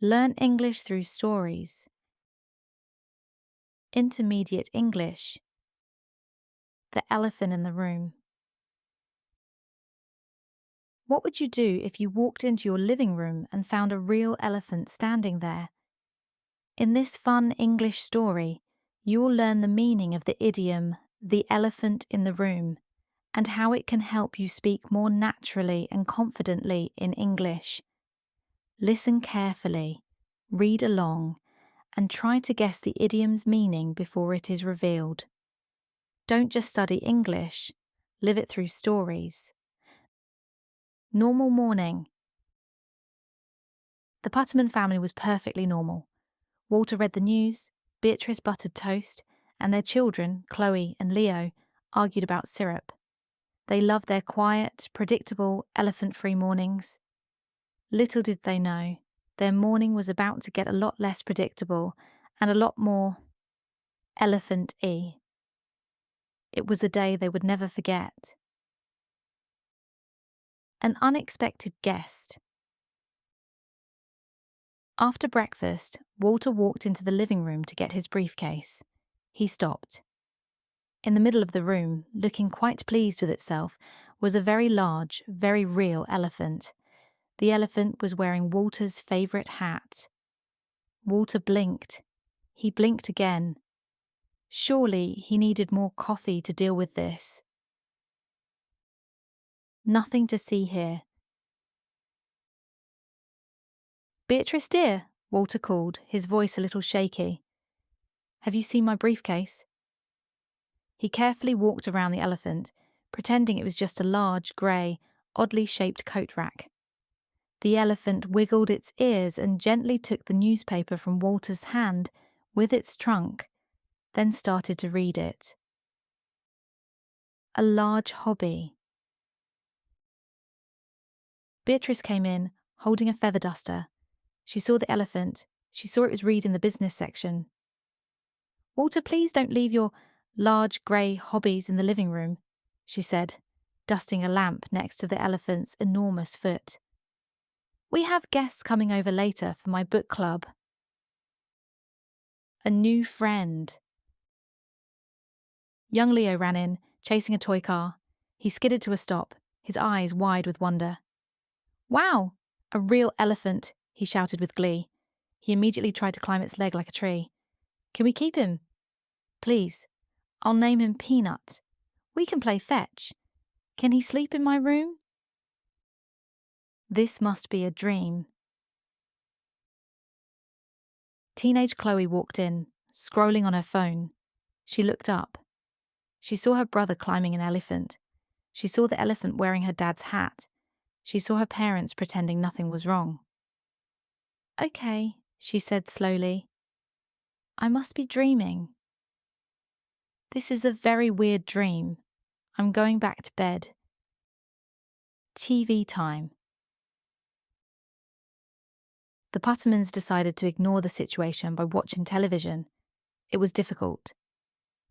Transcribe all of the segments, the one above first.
Learn English through stories. Intermediate English. The elephant in the room. What would you do if you walked into your living room and found a real elephant standing there? In this fun English story, you will learn the meaning of the idiom, the elephant in the room, and how it can help you speak more naturally and confidently in English. Listen carefully, read along, and try to guess the idiom's meaning before it is revealed. Don't just study English, live it through stories. Normal morning. The Putterman family was perfectly normal. Walter read the news, Beatrice buttered toast, and their children, Chloe and Leo, argued about syrup. They loved their quiet, predictable, elephant-free mornings. Little did they know, their morning was about to get a lot less predictable and a lot more elephant-y. It was a day they would never forget. An unexpected guest. After breakfast, Walter walked into the living room to get his briefcase. He stopped. In the middle of the room, looking quite pleased with itself, was a very large, very real elephant. The elephant was wearing Walter's favourite hat. Walter blinked. He blinked again. Surely he needed more coffee to deal with this. Nothing to see here. Beatrice, dear, Walter called, his voice a little shaky. Have you seen my briefcase? He carefully walked around the elephant, pretending it was just a large, grey, oddly shaped coat rack. The elephant wiggled its ears and gently took the newspaper from Walter's hand with its trunk, then started to read it. A large hobby. Beatrice came in, holding a feather duster. She saw the elephant. She saw it was reading the business section. Walter, please don't leave your large grey hobbies in the living room, she said, dusting a lamp next to the elephant's enormous foot. We have guests coming over later for my book club. A new friend. Young Leo ran in, chasing a toy car. He skidded to a stop, his eyes wide with wonder. Wow, a real elephant, he shouted with glee. He immediately tried to climb its leg like a tree. Can we keep him? Please. I'll name him Peanut. We can play fetch. Can he sleep in my room? This must be a dream. Teenage Chloe walked in, scrolling on her phone. She looked up. She saw her brother climbing an elephant. She saw the elephant wearing her dad's hat. She saw her parents pretending nothing was wrong. Okay, she said slowly. I must be dreaming. This is a very weird dream. I'm going back to bed. TV time. The Puttermans decided to ignore the situation by watching television. It was difficult.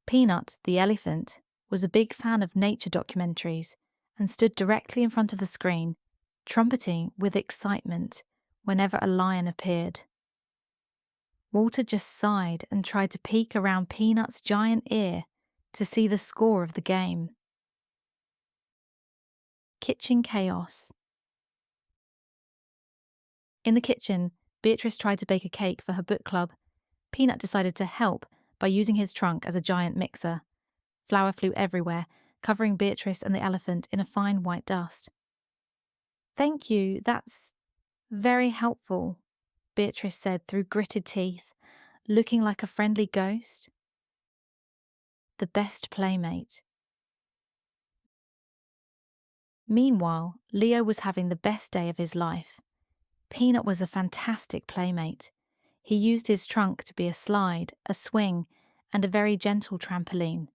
Peanut, the elephant, was a big fan of nature documentaries and stood directly in front of the screen, trumpeting with excitement whenever a lion appeared. Walter just sighed and tried to peek around Peanut's giant ear to see the score of the game. Kitchen chaos. In the kitchen, Beatrice tried to bake a cake for her book club. Peanut decided to help by using his trunk as a giant mixer. Flour flew everywhere, covering Beatrice and the elephant in a fine white dust. Thank you, that's very helpful, Beatrice said through gritted teeth, looking like a friendly ghost. The best playmate. Meanwhile, Leo was having the best day of his life. Peanut was a fantastic playmate. He used his trunk to be a slide, a swing, and a very gentle trampoline.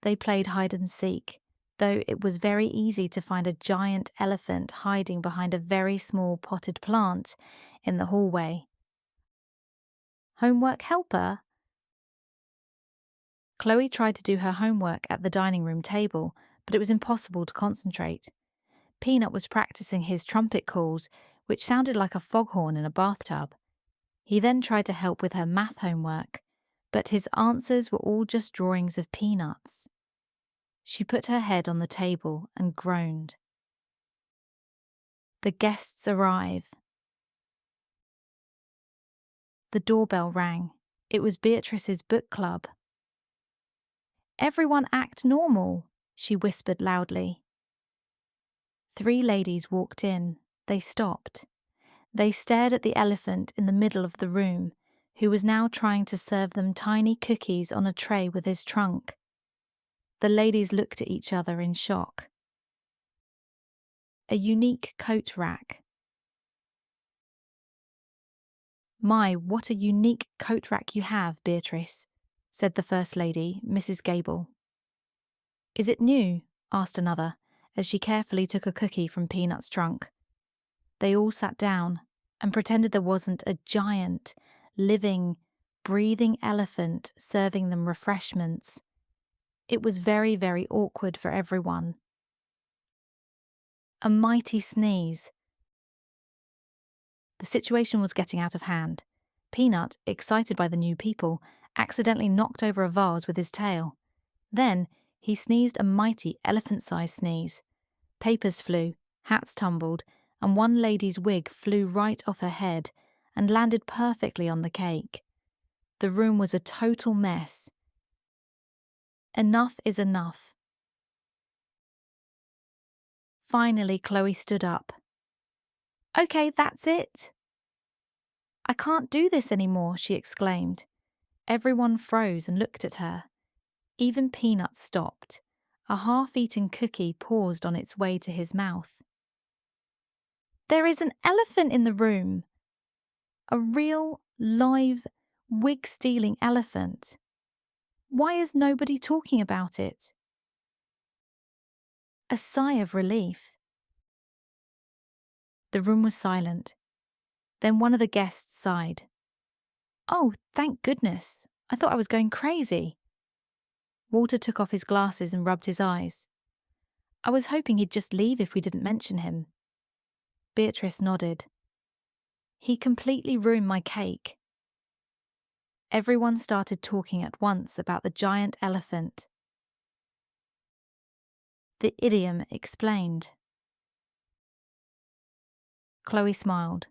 They played hide and seek, though it was very easy to find a giant elephant hiding behind a very small potted plant in the hallway. Homework helper? Chloe tried to do her homework at the dining room table, but it was impossible to concentrate. Peanut was practicing his trumpet calls, which sounded like a foghorn in a bathtub. He then tried to help with her math homework, but his answers were all just drawings of peanuts. She put her head on the table and groaned. The guests arrive. The doorbell rang. It was Beatrice's book club. "Everyone act normal," she whispered loudly. 3 ladies walked in. They stopped. They stared at the elephant in the middle of the room, who was now trying to serve them tiny cookies on a tray with his trunk. The ladies looked at each other in shock. A unique coat rack. "My, what a unique coat rack you have, Beatrice," said the first lady, Mrs. Gable. "Is it new?" asked another, as she carefully took a cookie from Peanut's trunk. They all sat down and pretended there wasn't a giant, living, breathing elephant serving them refreshments. It was very, very awkward for everyone. A mighty sneeze. The situation was getting out of hand. Peanut, excited by the new people, accidentally knocked over a vase with his tail. Then he sneezed a mighty elephant-sized sneeze. Papers flew, hats tumbled, and one lady's wig flew right off her head and landed perfectly on the cake. The room was a total mess. Enough is enough. Finally, Chloe stood up. "Okay, that's it." "I can't do this anymore," she exclaimed. Everyone froze and looked at her. Even Peanut stopped. A half-eaten cookie paused on its way to his mouth. "There is an elephant in the room. A real, live, wig-stealing elephant. Why is nobody talking about it?" A sigh of relief. The room was silent. Then one of the guests sighed. "Oh, thank goodness. I thought I was going crazy." Walter took off his glasses and rubbed his eyes. "I was hoping he'd just leave if we didn't mention him." Beatrice nodded. "He completely ruined my cake." Everyone started talking at once about the giant elephant. The idiom explained. Chloe smiled.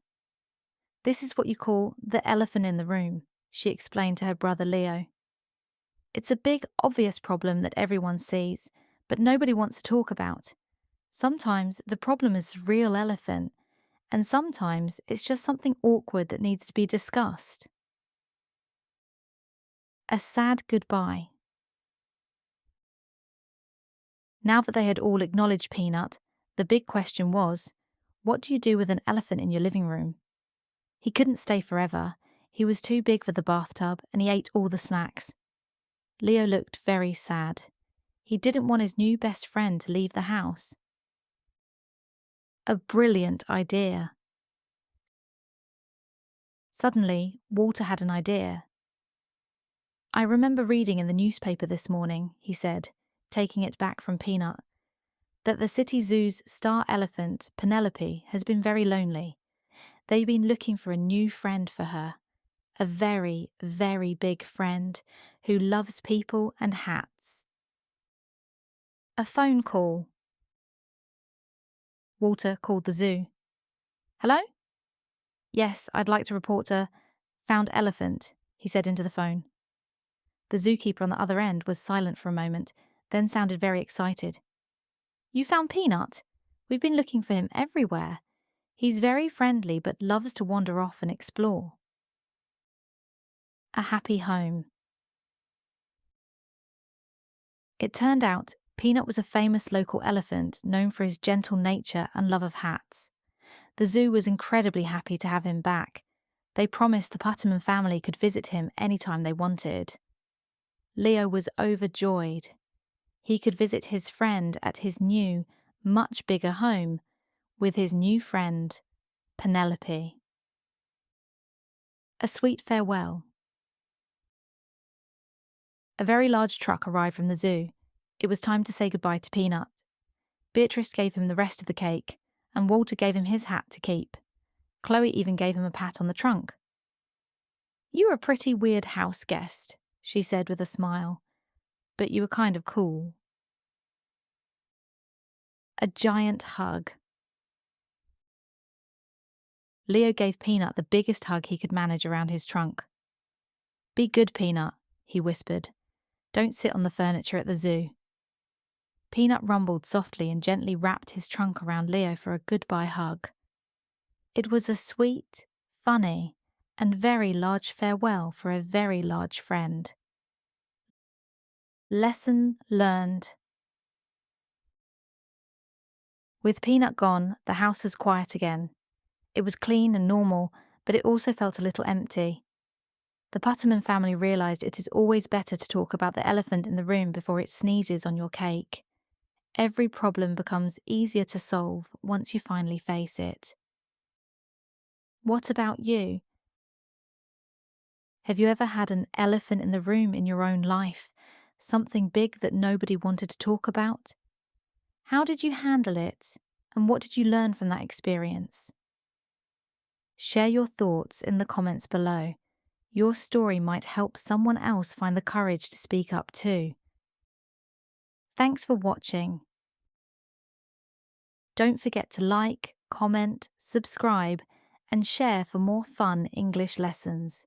"This is what you call the elephant in the room," she explained to her brother Leo. "It's a big, obvious problem that everyone sees, but nobody wants to talk about. Sometimes the problem is a real elephant, and sometimes it's just something awkward that needs to be discussed." A sad goodbye. Now that they had all acknowledged Peanut, the big question was, what do you do with an elephant in your living room? He couldn't stay forever. He was too big for the bathtub, and he ate all the snacks. Leo looked very sad. He didn't want his new best friend to leave the house. A brilliant idea. Suddenly, Walter had an idea. "I remember reading in the newspaper this morning," he said, taking it back from Peanut, "that the city zoo's star elephant, Penelope, has been very lonely. They've been looking for a new friend for her. A very, very big friend who loves people and hats." A phone call. Walter called the zoo. "Hello?" "Yes, I'd like to report a found elephant," he said into the phone. The zookeeper on the other end was silent for a moment, then sounded very excited. "You found Peanut? We've been looking for him everywhere. He's very friendly but loves to wander off and explore." A happy home. It turned out Peanut was a famous local elephant known for his gentle nature and love of hats. The zoo was incredibly happy to have him back. They promised the Putterman family could visit him anytime they wanted. Leo was overjoyed. He could visit his friend at his new, much bigger home with his new friend, Penelope. A sweet farewell. A very large truck arrived from the zoo. It was time to say goodbye to Peanut. Beatrice gave him the rest of the cake, and Walter gave him his hat to keep. Chloe even gave him a pat on the trunk. You were a pretty weird house guest, she said with a smile, but you were kind of cool. A giant hug. Leo gave Peanut the biggest hug he could manage around his trunk. Be good, Peanut, he whispered. Don't sit on the furniture at the zoo. Peanut rumbled softly and gently wrapped his trunk around Leo for a goodbye hug. It was a sweet, funny, and very large farewell for a very large friend. Lesson learned. With Peanut gone, the house was quiet again. It was clean and normal, but it also felt a little empty. The Putterman family realised it is always better to talk about the elephant in the room before it sneezes on your cake. Every problem becomes easier to solve once you finally face it. What about you? Have you ever had an elephant in the room in your own life? Something big that nobody wanted to talk about? How did you handle it, and what did you learn from that experience? Share your thoughts in the comments below. Your story might help someone else find the courage to speak up too. Thanks for watching. Don't forget to like, comment, subscribe, and share for more fun English lessons.